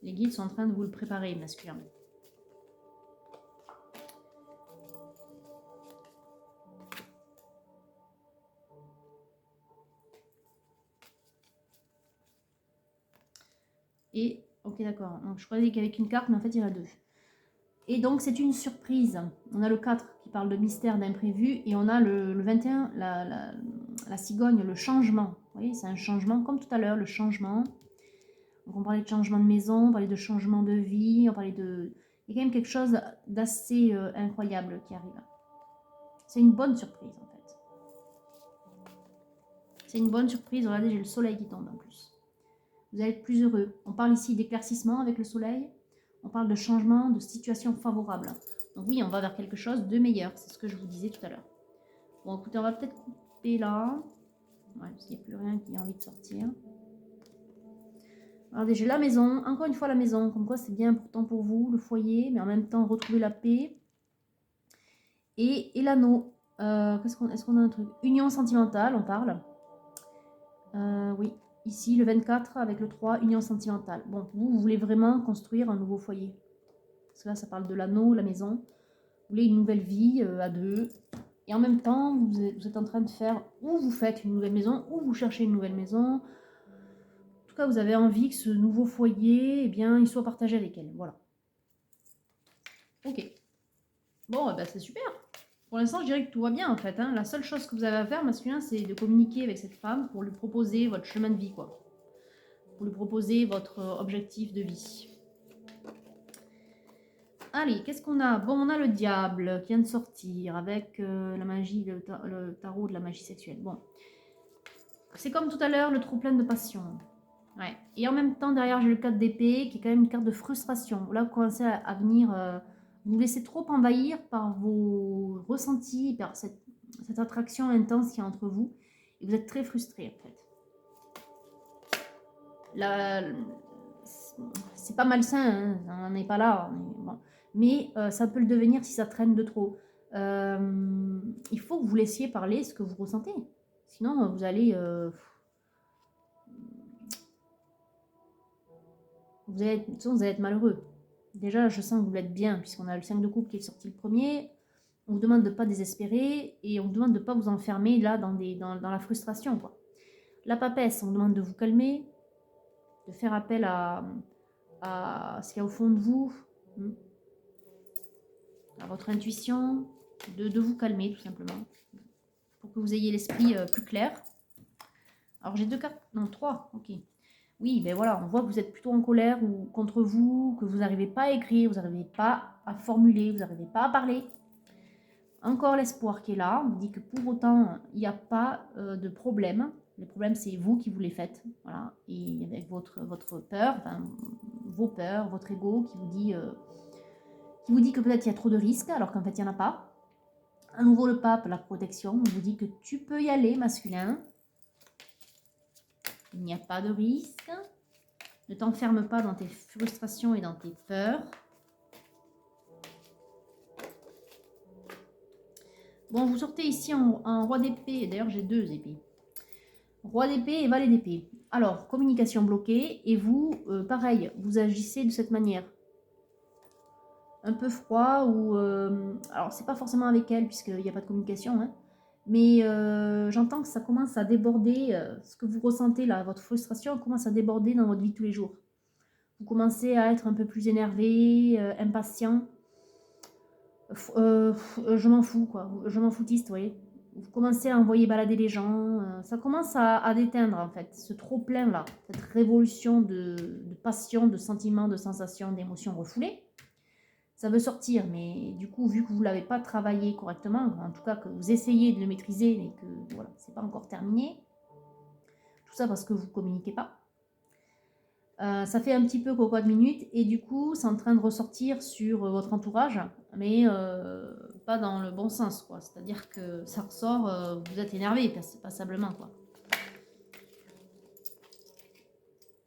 Les guides sont en train de vous le préparer, masculin. Et, ok d'accord, donc je croyais qu'avec une carte, mais en fait il y en a deux. Et donc c'est une surprise. On a le 4 qui parle de mystère, d'imprévu, et on a le 21, la cigogne, le changement. Vous voyez, c'est un changement, comme tout à l'heure, le changement. Donc on parlait de changement de maison, on parlait de changement de vie, on parlait de... Il y a quand même quelque chose d'assez incroyable qui arrive. C'est une bonne surprise en fait. C'est une bonne surprise, regardez, j'ai le soleil qui tombe en plus. Vous allez être plus heureux. On parle ici d'éclaircissement avec le soleil. On parle de changement, de situation favorable. Donc oui, on va vers quelque chose de meilleur. C'est ce que je vous disais tout à l'heure. Bon, écoutez, on va peut-être couper là. Ouais, parce qu'il n'y a plus rien qui a envie de sortir. Regardez, j'ai la maison. Encore une fois, la maison. Comme quoi, c'est bien important pour vous, le foyer. Mais en même temps, retrouver la paix. Et l'anneau. Est-ce qu'on a un truc? Union sentimentale, on parle. Oui. Ici, le 24 avec le 3, union sentimentale. Bon, vous voulez vraiment construire un nouveau foyer. Parce que là, ça parle de l'anneau, la maison. Vous voulez une nouvelle vie à deux. Et en même temps, vous êtes en train de faire, ou vous faites une nouvelle maison, ou vous cherchez une nouvelle maison. En tout cas, vous avez envie que ce nouveau foyer, eh bien, il soit partagé avec elle. Voilà. Ok. Bon, c'est super. Pour l'instant, je dirais que tout va bien, en fait. Hein. La seule chose que vous avez à faire, masculin, c'est de communiquer avec cette femme pour lui proposer votre chemin de vie, quoi. Pour lui proposer votre objectif de vie. Allez, qu'est-ce qu'on a? Bon, on a le diable qui vient de sortir avec la magie, le tarot de la magie sexuelle. Bon, c'est comme tout à l'heure, le trop plein de passion. Ouais. Et en même temps, derrière, j'ai le 4 d'épée qui est quand même une carte de frustration. Là, vous commencez à venir vous laisser trop envahir par vos ressentis, par cette attraction intense qu'il y a entre vous. Et vous êtes très frustré, en fait. Là, c'est pas malsain, hein, on n'en est pas là. Bon. Mais ça peut le devenir si ça traîne de trop. Il faut que vous laissiez parler ce que vous ressentez. Sinon, vous allez... vous allez être malheureux. Déjà, je sens que vous l'êtes bien, puisqu'on a le 5 de coupe qui est sorti le premier. On vous demande de ne pas désespérer et on vous demande de ne pas vous enfermer là dans la frustration, quoi. La papesse, on vous demande de vous calmer, de faire appel à ce qu'il y a au fond de vous, à votre intuition, de vous calmer tout simplement, pour que vous ayez l'esprit plus clair. Alors j'ai 2 cartes, non 3, ok. Oui, ben voilà, on voit que vous êtes plutôt en colère ou contre vous, que vous n'arrivez pas à écrire, vous n'arrivez pas à formuler, vous n'arrivez pas à parler. Encore l'espoir qui est là, on dit que pour autant, il n'y a pas de problème. Les problèmes, c'est vous qui vous les faites. Voilà. Et avec votre peur, enfin, vos peurs, votre ego qui vous dit que peut-être il y a trop de risques alors qu'en fait il n'y en a pas. À nouveau le pape, la protection, on vous dit que tu peux y aller masculin. Il n'y a pas de risque. Ne t'enferme pas dans tes frustrations et dans tes peurs. Bon, vous sortez ici en roi d'épée. D'ailleurs, j'ai 2 épées. Roi d'épée et valet d'épée. Alors, communication bloquée. Et vous, pareil, vous agissez de cette manière. Un peu froid ou... alors, c'est pas forcément avec elle, puisqu'il n'y a pas de communication. Hein, mais j'entends que ça commence à déborder. Ce que vous ressentez là, votre frustration commence à déborder dans votre vie de tous les jours. Vous commencez à être un peu plus énervé, impatient. Je m'en fous, quoi. Je m'en foutiste, vous voyez. Vous commencez à envoyer balader les gens. Ça commence à déteindre, en fait. Ce trop-plein-là. Cette révolution de passion, de sentiments, de sensations, d'émotions refoulées. Ça veut sortir, mais du coup, vu que vous ne l'avez pas travaillé correctement, en tout cas que vous essayez de le maîtriser, mais que voilà, c'est pas encore terminé. Tout ça parce que vous ne communiquez pas. Ça fait un petit peu quoi de minutes et du coup c'est en train de ressortir sur votre entourage, mais pas dans le bon sens, quoi. C'est-à-dire que ça ressort, vous êtes énervé passablement, quoi.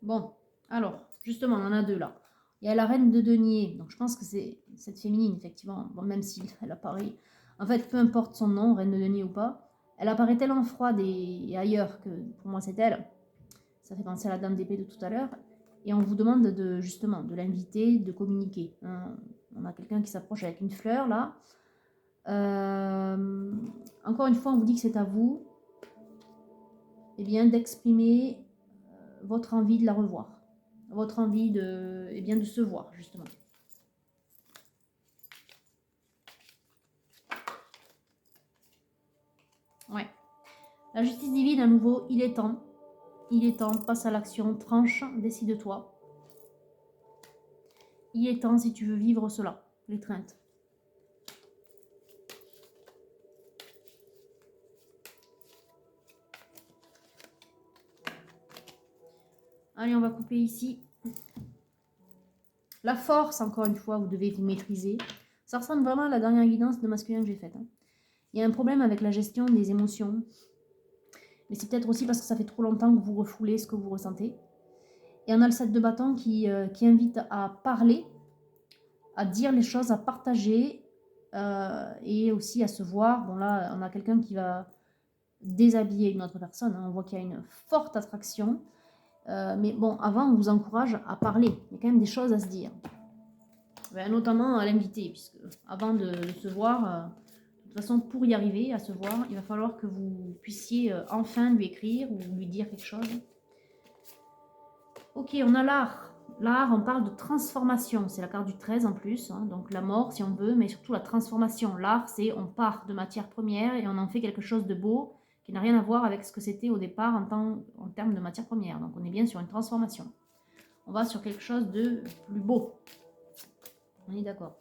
Bon, alors justement on en a 2 là. Il y a la reine de denier, donc je pense que c'est cette féminine effectivement, bon, même si elle apparaît, en fait peu importe son nom, reine de denier ou pas, elle apparaît tellement froide et ailleurs que pour moi c'est elle. Ça fait penser à la dame d'épée de tout à l'heure. Et on vous demande justement de l'inviter, de communiquer. Hein. On a quelqu'un qui s'approche avec une fleur là. Encore une fois, on vous dit que c'est à vous d'exprimer votre envie de la revoir. Votre envie de se voir, justement. Ouais. La justice divine, à nouveau, il est temps. Il est temps, passe à l'action, tranche, décide-toi. Il est temps si tu veux vivre cela, l'étreinte. Allez, on va couper ici. La force, encore une fois, vous devez vous maîtriser. Ça ressemble vraiment à la dernière guidance de masculin que j'ai faite. Hein. Il y a un problème avec la gestion des émotions. Mais c'est peut-être aussi parce que ça fait trop longtemps que vous refoulez ce que vous ressentez. Et on a le 7 de bâton qui invite à parler, à dire les choses, à partager et aussi à se voir. Bon là, on a quelqu'un qui va déshabiller une autre personne. Hein. On voit qu'il y a une forte attraction. Mais bon, avant, on vous encourage à parler. Il y a quand même des choses à se dire. Notamment à l'invité, puisque avant de se voir, de toute façon, pour y arriver à se voir, il va falloir que vous puissiez enfin lui écrire ou lui dire quelque chose. Ok, on a l'art. L'art, on parle de transformation. C'est la carte du 13 en plus, hein, donc la mort si on veut, mais surtout la transformation. L'art, c'est on part de matière première et on en fait quelque chose de beau qui n'a rien à voir avec ce que c'était au départ en termes de matière première. Donc on est bien sur une transformation. On va sur quelque chose de plus beau. On est d'accord.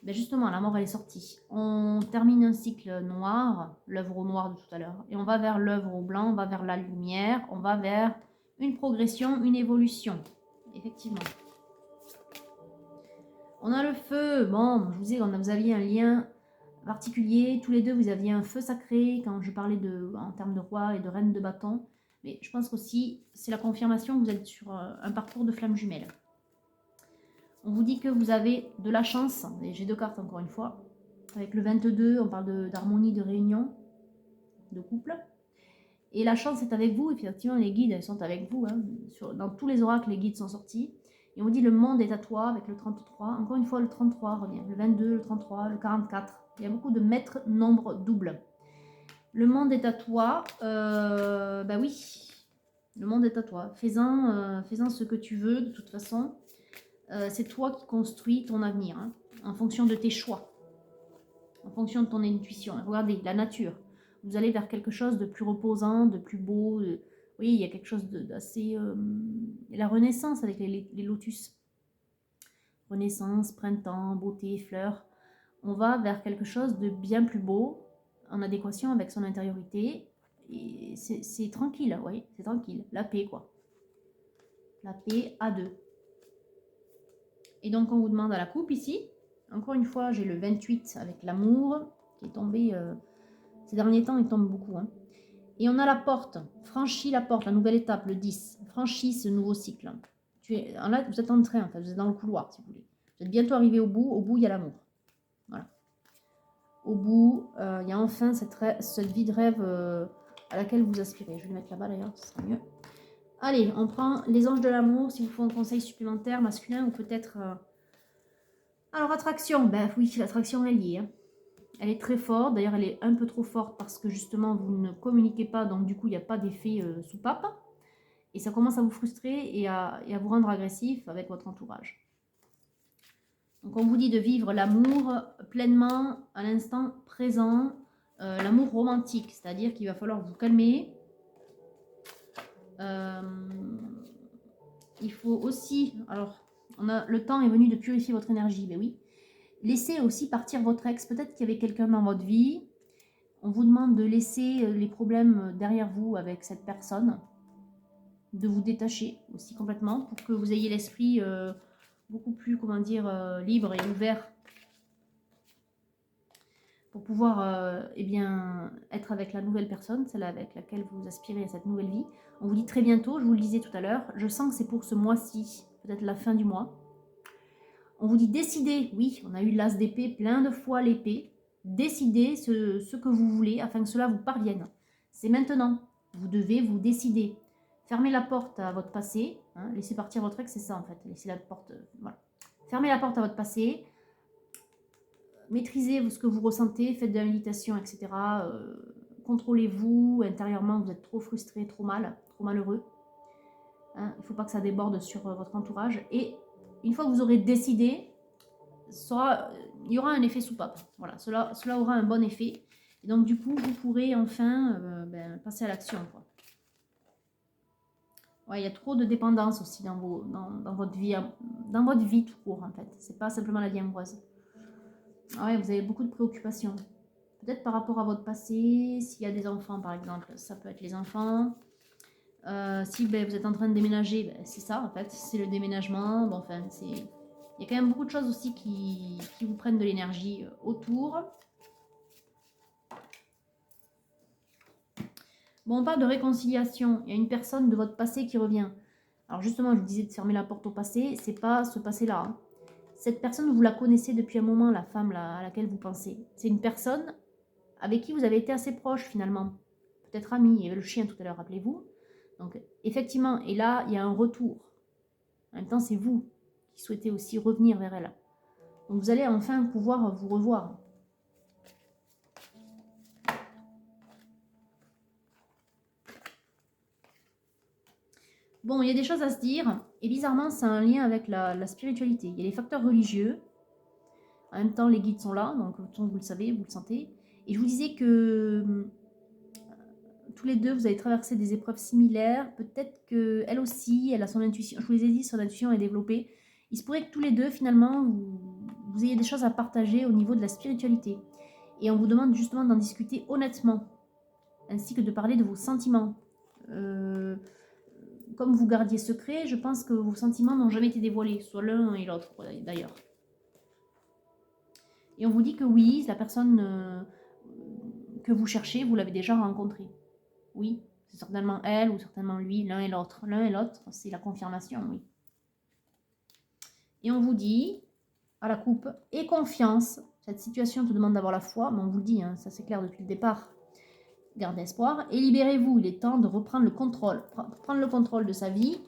Ben justement, la mort, elle est sortie. On termine un cycle noir, l'œuvre au noir de tout à l'heure, et on va vers l'œuvre au blanc, on va vers la lumière, on va vers une progression, une évolution. Effectivement. On a le feu. Bon, je vous dis, vous aviez un lien particulier. Tous les deux, vous aviez un feu sacré quand je parlais en termes de roi et de reine de bâton. Mais je pense qu'aussi, c'est la confirmation que vous êtes sur un parcours de flamme jumelle. On vous dit que vous avez de la chance. Et j'ai 2 cartes encore une fois. Avec le 22, on parle d'harmonie, de réunion, de couple. Et la chance est avec vous. Effectivement, les guides, elles sont avec vous. Hein. Dans tous les oracles, les guides sont sortis. Et on vous dit le monde est à toi avec le 33. Encore une fois, le 33 revient. Le 22, le 33, le 44. Il y a beaucoup de maîtres nombres doubles. Le monde est à toi. Bah oui, le monde est à toi. Fais-en ce que tu veux de toute façon. C'est toi qui construis ton avenir, hein, en fonction de tes choix, en fonction de ton intuition. Regardez, la nature. Vous allez vers quelque chose de plus reposant, de plus beau. Oui, il y a quelque chose d'assez... la renaissance avec les lotus. Renaissance, printemps, beauté, fleurs. On va vers quelque chose de bien plus beau, en adéquation avec son intériorité. Et c'est tranquille, oui, c'est tranquille. La paix, quoi. La paix à deux. Et donc, on vous demande à la coupe ici. Encore une fois, j'ai le 28 avec l'amour qui est tombé. Ces derniers temps, il tombe beaucoup. Hein. Et on a la porte. Franchis la porte, la nouvelle étape, le 10. Franchis ce nouveau cycle. Là, vous êtes en train, en fait. Vous êtes dans le couloir, si vous voulez. Vous êtes bientôt arrivé au bout. Au bout, il y a l'amour. Voilà. Au bout, il y a enfin cette vie de rêve à laquelle vous aspirez. Je vais le mettre là-bas, d'ailleurs. Ce sera mieux. Allez, on prend les anges de l'amour. Si vous faut un conseil supplémentaire, masculin ou peut-être... Alors, attraction. Ben oui, l'attraction est liée. Hein. Elle est très forte, d'ailleurs elle est un peu trop forte parce que justement vous ne communiquez pas, donc du coup il n'y a pas d'effet soupape. Et ça commence à vous frustrer et à vous rendre agressif avec votre entourage. Donc on vous dit de vivre l'amour pleinement à l'instant présent, l'amour romantique, c'est-à-dire qu'il va falloir vous calmer. Il faut aussi, alors le temps est venu de purifier votre énergie, ben oui. Laissez aussi partir votre ex, peut-être qu'il y avait quelqu'un dans votre vie. On vous demande de laisser les problèmes derrière vous avec cette personne, de vous détacher aussi complètement pour que vous ayez l'esprit beaucoup plus, comment dire, libre et ouvert pour pouvoir eh bien, être avec la nouvelle personne, celle avec laquelle vous aspirez à cette nouvelle vie. On vous dit très bientôt, je vous le disais tout à l'heure, je sens que c'est pour ce mois-ci, peut-être la fin du mois. On vous dit décidez, oui, on a eu l'as d'épée, plein de fois l'épée. Décidez ce que vous voulez afin que cela vous parvienne. C'est maintenant. Vous devez vous décider. Fermez la porte à votre passé. Hein, laissez partir votre ex, c'est ça en fait. Laissez la porte. Voilà. Fermez la porte à votre passé. Maîtrisez ce que vous ressentez. Faites de la méditation, etc. Contrôlez-vous. Intérieurement, vous êtes trop frustré, trop mal, trop malheureux. Hein, il ne faut pas que ça déborde sur votre entourage. Et une fois que vous aurez décidé, il y aura un effet soupape. Voilà, cela aura un bon effet. Et donc, du coup, vous pourrez enfin passer à l'action. Ouais, il y a trop de dépendance aussi dans votre vie tout court, en fait. C'est pas simplement la vie amoureuse. Ah ouais, vous avez beaucoup de préoccupations. Peut-être par rapport à votre passé, s'il y a des enfants, par exemple. Ça peut être les enfants. Si vous êtes en train de déménager, c'est ça, en fait. C'est le déménagement. Bon, enfin, c'est... Il y a quand même beaucoup de choses aussi qui vous prennent de l'énergie autour. Bon, on parle de réconciliation. Il y a une personne de votre passé qui revient. Alors justement, je vous disais de fermer la porte au passé. C'est pas ce passé-là. Hein. Cette personne, vous la connaissez depuis un moment, la femme à laquelle vous pensez. C'est une personne avec qui vous avez été assez proche finalement. Peut-être amie. Il y avait le chien tout à l'heure, rappelez-vous. Donc effectivement, et là, il y a un retour. En même temps, c'est vous qui souhaitez aussi revenir vers elle. Donc vous allez enfin pouvoir vous revoir. Bon, il y a des choses à se dire. Et bizarrement, c'est un lien avec la spiritualité. Il y a les facteurs religieux. En même temps, les guides sont là. Donc vous le savez, vous le sentez. Et je vous disais que tous les deux, vous avez traversé des épreuves similaires. Peut-être qu'elle aussi, elle a son intuition. Je vous les ai dit, son intuition est développée. Il se pourrait que tous les deux, finalement, vous ayez des choses à partager au niveau de la spiritualité. Et on vous demande justement d'en discuter honnêtement, ainsi que de parler de vos sentiments. Comme vous gardiez secret, je pense que vos sentiments n'ont jamais été dévoilés, soit l'un et l'autre d'ailleurs. Et on vous dit que oui, la personne que vous cherchez, vous l'avez déjà rencontrée. Oui, c'est certainement elle ou certainement lui, l'un et l'autre. L'un et l'autre, c'est la confirmation, oui. Et on vous dit, à la coupe, aie confiance. Cette situation te demande d'avoir la foi, mais on vous le dit, hein, ça c'est clair depuis le départ. Gardez espoir et libérez-vous. Il est temps de reprendre le contrôle. Prendre le contrôle de sa vie,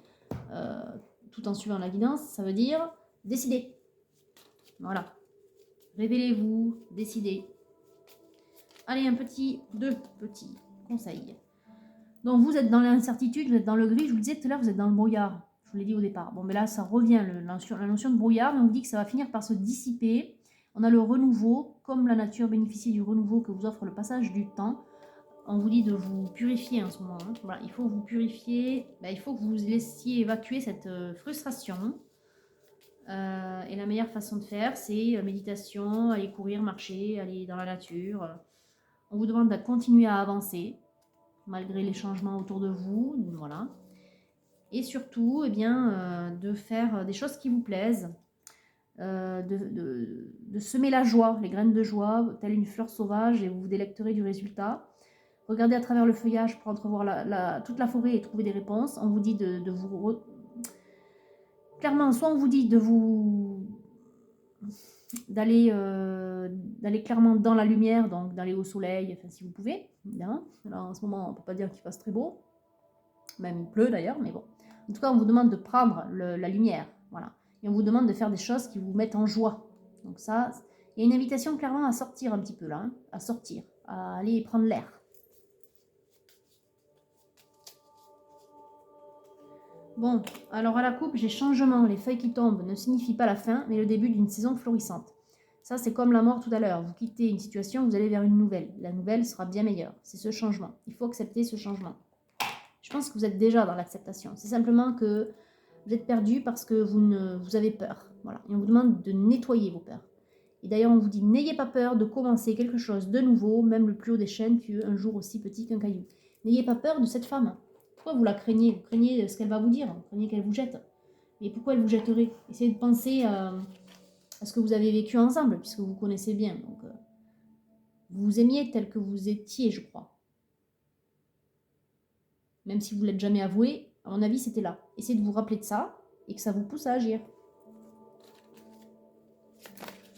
tout en suivant la guidance, ça veut dire décider. Voilà. Révélez-vous, décidez. Allez, deux petits conseils. Donc vous êtes dans l'incertitude, vous êtes dans le gris. Je vous le disais tout à l'heure, vous êtes dans le brouillard. Je vous l'ai dit au départ. Bon, mais là, ça revient, la notion de brouillard. Mais on vous dit que ça va finir par se dissiper. On a le renouveau, comme la nature bénéficie du renouveau que vous offre le passage du temps. On vous dit de vous purifier en ce moment. Hein. Voilà, il faut vous purifier. Il faut que vous laissiez évacuer cette frustration. Et la meilleure façon de faire, c'est méditation, aller courir, marcher, aller dans la nature. On vous demande de continuer à avancer, malgré les changements autour de vous. Voilà. Et surtout, de faire des choses qui vous plaisent. de semer la joie, les graines de joie, telle une fleur sauvage, et vous vous délecterez du résultat. Regardez à travers le feuillage pour entrevoir toute la forêt et trouver des réponses. On vous dit de vous... Clairement, soit on vous dit de vous... d'aller clairement dans la lumière, donc d'aller au soleil, enfin si vous pouvez, évidemment. Là, en ce moment, on ne peut pas dire qu'il fasse très beau. Même il pleut d'ailleurs, mais bon. En tout cas, on vous demande de prendre la lumière, voilà. Et on vous demande de faire des choses qui vous mettent en joie. Donc ça, il y a une invitation clairement à sortir un petit peu là, hein, à sortir, à aller prendre l'air. Bon, alors à la coupe, j'ai changement. Les feuilles qui tombent ne signifient pas la fin, mais le début d'une saison florissante. Ça, c'est comme la mort tout à l'heure. Vous quittez une situation, vous allez vers une nouvelle. La nouvelle sera bien meilleure. C'est ce changement. Il faut accepter ce changement. Je pense que vous êtes déjà dans l'acceptation. C'est simplement que vous êtes perdu parce que vous avez peur. Voilà. Et on vous demande de nettoyer vos peurs. Et d'ailleurs, on vous dit, n'ayez pas peur de commencer quelque chose de nouveau, même le plus haut des chaînes, un jour aussi petit qu'un caillou. N'ayez pas peur de cette femme. Pourquoi vous la craignez? Vous craignez ce qu'elle va vous dire. Vous craignez qu'elle vous jette. Et pourquoi elle vous jetterait? Essayez de penser à ce que vous avez vécu ensemble, puisque vous connaissez bien. Donc, vous vous aimiez tel que vous étiez, je crois. Même si vous ne l'êtes jamais avoué, à mon avis, c'était là. Essayez de vous rappeler de ça et que ça vous pousse à agir.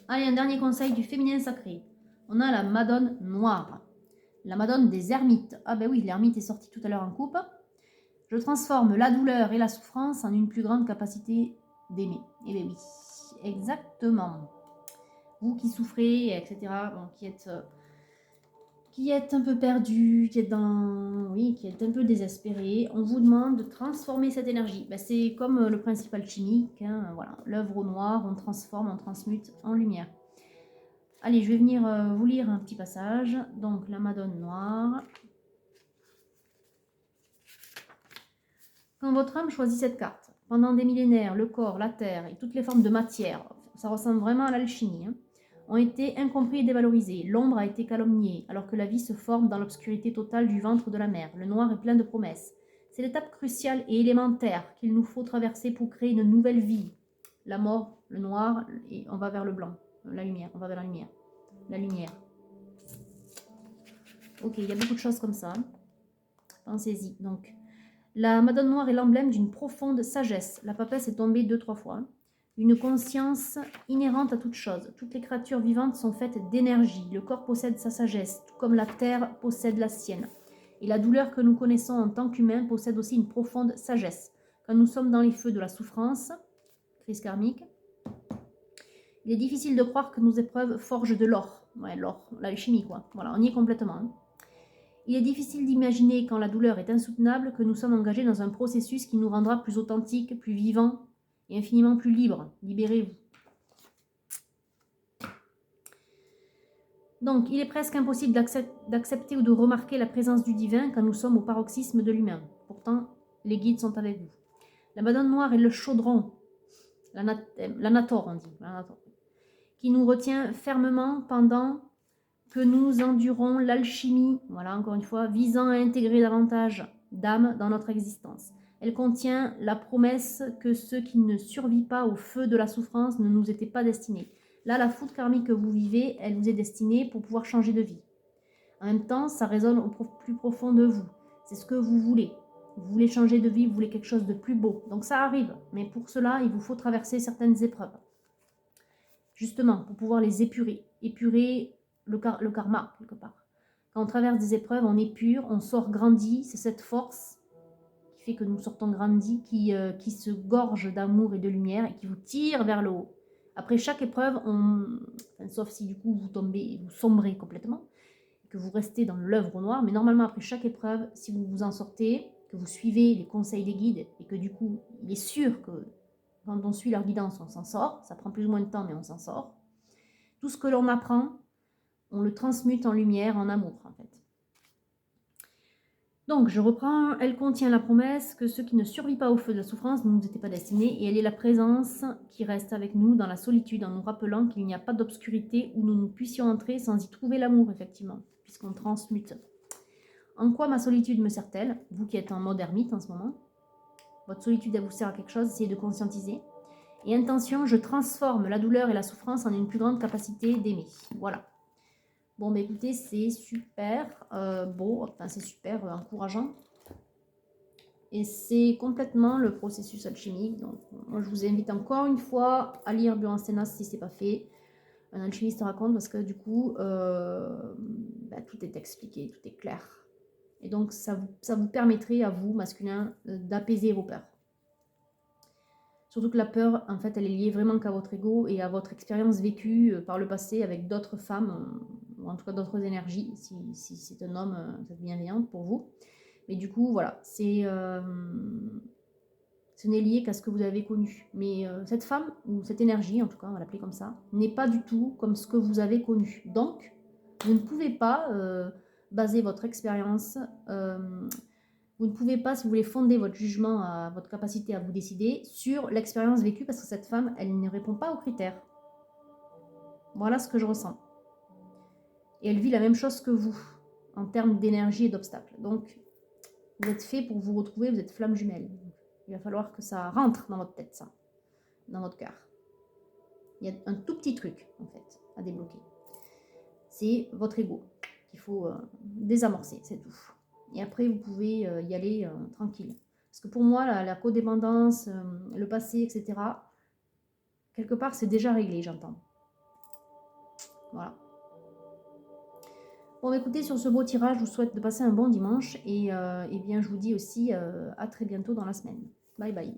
Allez, un dernier conseil du féminin sacré. On a la Madone noire. La Madone des ermites. Ah ben oui, l'ermite est sorti tout à l'heure en coupe. Je transforme la douleur et la souffrance en une plus grande capacité d'aimer. Eh bien oui, exactement. Vous qui souffrez, etc., bon, qui êtes un peu perdu, qui êtes un peu désespéré, on vous demande de transformer cette énergie. Ben, c'est comme le principe alchimique, hein, voilà. L'œuvre au noir, on transforme, on transmute en lumière. Allez, je vais venir vous lire un petit passage. Donc, la Madone noire. Quand votre âme choisit cette carte, pendant des millénaires, le corps, la terre et toutes les formes de matière, ça ressemble vraiment à l'alchimie, hein, ont été incompris et dévalorisés. L'ombre a été calomniée, alors que la vie se forme dans l'obscurité totale du ventre de la mer. Le noir est plein de promesses. C'est l'étape cruciale et élémentaire qu'il nous faut traverser pour créer une nouvelle vie. La mort, le noir, et on va vers le blanc. La lumière, on va vers la lumière. La lumière. Ok, il y a beaucoup de choses comme ça. Pensez-y. Donc, la Madone noire est l'emblème d'une profonde sagesse. La papesse est tombée 2-3 fois. Une conscience inhérente à toute chose. Toutes les créatures vivantes sont faites d'énergie. Le corps possède sa sagesse, tout comme la terre possède la sienne. Et la douleur que nous connaissons en tant qu'humains possède aussi une profonde sagesse. Quand nous sommes dans les feux de la souffrance, crise karmique, il est difficile de croire que nos épreuves forgent de l'or. Ouais, l'or, l'alchimie quoi. Voilà, on y est complètement. Hein. Il est difficile d'imaginer, quand la douleur est insoutenable, que nous sommes engagés dans un processus qui nous rendra plus authentiques, plus vivants et infiniment plus libres. Libérez-vous. Donc, il est presque impossible d'accepter ou de remarquer la présence du divin quand nous sommes au paroxysme de l'humain. Pourtant, les guides sont avec vous. La Madone noire est le chaudron, l'anator on dit, qui nous retient fermement pendant que nous endurons l'alchimie, voilà encore une fois, visant à intégrer davantage d'âme dans notre existence. Elle contient la promesse que ce qui ne survit pas au feu de la souffrance ne nous était pas destiné. Là, la foudre karmique que vous vivez, elle vous est destinée pour pouvoir changer de vie. En même temps, ça résonne au plus profond de vous. C'est ce que vous voulez. Vous voulez changer de vie, vous voulez quelque chose de plus beau. Donc ça arrive, mais pour cela, il vous faut traverser certaines épreuves. Justement, pour pouvoir les épurer. Épurer le karma, quelque part. Quand on traverse des épreuves, on épure, on sort grandi. C'est cette force qui fait que nous sortons grandis, qui se gorge d'amour et de lumière et qui vous tire vers le haut. Après chaque épreuve, sauf si du coup vous tombez, vous sombrez complètement, que vous restez dans l'œuvre au noir, mais normalement après chaque épreuve, si vous vous en sortez, que vous suivez les conseils des guides et que du coup, il est sûr que quand on suit leur guidance, on s'en sort. Ça prend plus ou moins de temps, mais on s'en sort. Tout ce que l'on apprend, on le transmute en lumière, en amour, en fait. Donc, je reprends. Elle contient la promesse que ce qui ne survit pas au feu de la souffrance ne nous était pas destiné, et elle est la présence qui reste avec nous dans la solitude, en nous rappelant qu'il n'y a pas d'obscurité où nous puissions entrer sans y trouver l'amour, effectivement, puisqu'on transmute. En quoi ma solitude me sert-elle? Vous qui êtes en mode ermite en ce moment, votre solitude, elle vous sert à quelque chose, essayez de conscientiser. Et intention, je transforme la douleur et la souffrance en une plus grande capacité d'aimer. Voilà. Bon, bah écoutez, c'est super beau, enfin c'est super encourageant. Et c'est complètement le processus alchimique. Donc, moi, je vous invite encore une fois à lire Buran Stena si ce n'est pas fait. Un alchimiste raconte parce que du coup, bah, tout est expliqué, tout est clair. Et donc, ça vous permettrait à vous, masculin, d'apaiser vos peurs. Surtout que la peur, en fait, elle est liée vraiment qu'à votre ego et à votre expérience vécue par le passé avec d'autres femmes, ou en tout cas d'autres énergies, si c'est un homme, c'est bienveillant pour vous. Mais du coup, voilà, ce n'est lié qu'à ce que vous avez connu. Mais cette femme, ou cette énergie, en tout cas, on va l'appeler comme ça, n'est pas du tout comme ce que vous avez connu. Donc, vous ne pouvez pas baser votre expérience, vous ne pouvez pas, si vous voulez, fonder votre jugement, à votre capacité à vous décider sur l'expérience vécue, parce que cette femme, elle ne répond pas aux critères. Voilà ce que je ressens. Et elle vit la même chose que vous, en termes d'énergie et d'obstacles. Donc, vous êtes fait pour vous retrouver, vous êtes flamme jumelle. Il va falloir que ça rentre dans votre tête, ça, dans votre cœur. Il y a un tout petit truc, en fait, à débloquer. C'est votre ego qu'il faut désamorcer, c'est tout. Et après, vous pouvez y aller tranquille. Parce que pour moi, la codépendance, le passé, etc., quelque part, c'est déjà réglé, j'entends. Voilà. Bon, écoutez, sur ce beau tirage, je vous souhaite de passer un bon dimanche. Et bien, je vous dis aussi à très bientôt dans la semaine. Bye bye.